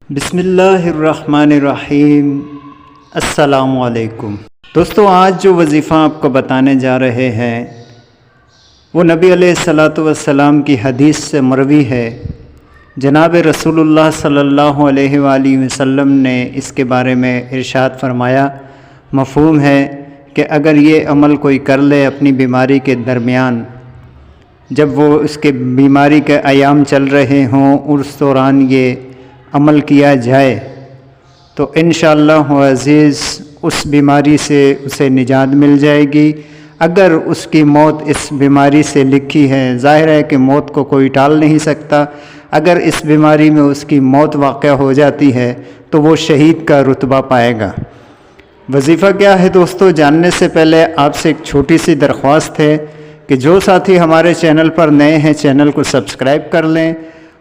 بسم اللہ الرحمن الرحیم۔ السلام علیکم دوستو، آج جو وظیفہ آپ کو بتانے جا رہے ہیں وہ نبی علیہ الصلاۃ والسلام کی حدیث سے مروی ہے۔ جناب رسول اللہ صلی اللہ علیہ وآلہ وسلم نے اس کے بارے میں ارشاد فرمایا، مفہوم ہے کہ اگر یہ عمل کوئی کر لے اپنی بیماری کے درمیان، جب وہ اس کے بیماری کے ایام چل رہے ہوں اور اس دوران یہ عمل کیا جائے تو انشاءاللہ عزیز اس بیماری سے اسے نجات مل جائے گی۔ اگر اس کی موت اس بیماری سے لکھی ہے، ظاہر ہے کہ موت کو کوئی ٹال نہیں سکتا، اگر اس بیماری میں اس کی موت واقع ہو جاتی ہے تو وہ شہید کا رتبہ پائے گا۔ وظیفہ کیا ہے دوستو، جاننے سے پہلے آپ سے ایک چھوٹی سی درخواست ہے کہ جو ساتھی ہمارے چینل پر نئے ہیں چینل کو سبسکرائب کر لیں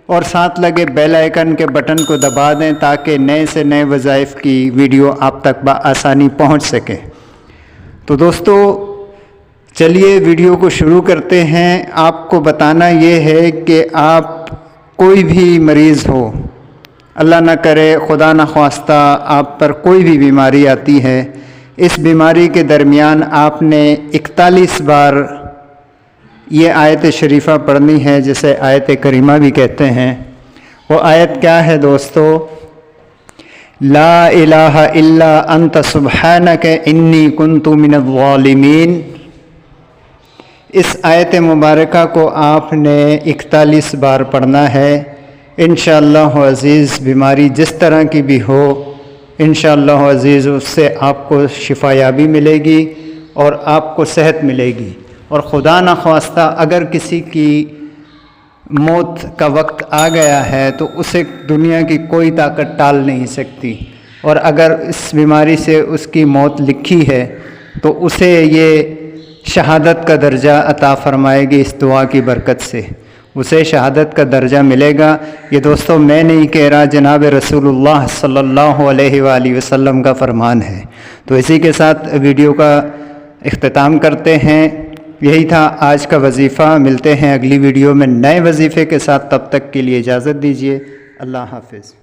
اور ساتھ لگے بیل آئیکن کے بٹن کو دبا دیں تاکہ نئے سے نئے وظائف کی ویڈیو آپ تک بآسانی پہنچ سکے۔ تو دوستو چلیے ویڈیو کو شروع کرتے ہیں۔ آپ کو بتانا یہ ہے کہ آپ کوئی بھی مریض ہو، اللہ نہ کرے خدا نخواستہ آپ پر کوئی بھی بیماری آتی ہے، اس بیماری کے درمیان آپ نے 41 بار یہ آیت شریفہ پڑھنی ہے، جسے آیت کریمہ بھی کہتے ہیں۔ وہ آیت کیا ہے دوستو؟ لا الہ الا انت سبحانک انی کنت من الظالمین۔ اس آیت مبارکہ کو آپ نے 41 بار پڑھنا ہے۔ انشاءاللہ عزیز بیماری جس طرح کی بھی ہو، انشاءاللہ عزیز اس سے آپ کو شفا یابی ملے گی اور آپ کو صحت ملے گی، اور خدا نخواستہ اگر کسی کی موت کا وقت آ گیا ہے تو اسے دنیا کی کوئی طاقت ٹال نہیں سکتی، اور اگر اس بیماری سے اس کی موت لکھی ہے تو اسے یہ شہادت کا درجہ عطا فرمائے گی۔ اس دعا کی برکت سے اسے شہادت کا درجہ ملے گا۔ یہ دوستو میں نہیں کہہ رہا، جناب رسول اللہ صلی اللہ علیہ وآلہ وسلم کا فرمان ہے۔ تو اسی کے ساتھ ویڈیو کا اختتام کرتے ہیں۔ یہی تھا آج کا وظیفہ۔ ملتے ہیں اگلی ویڈیو میں نئے وظیفے کے ساتھ، تب تک کے لیے اجازت دیجیے۔ اللہ حافظ۔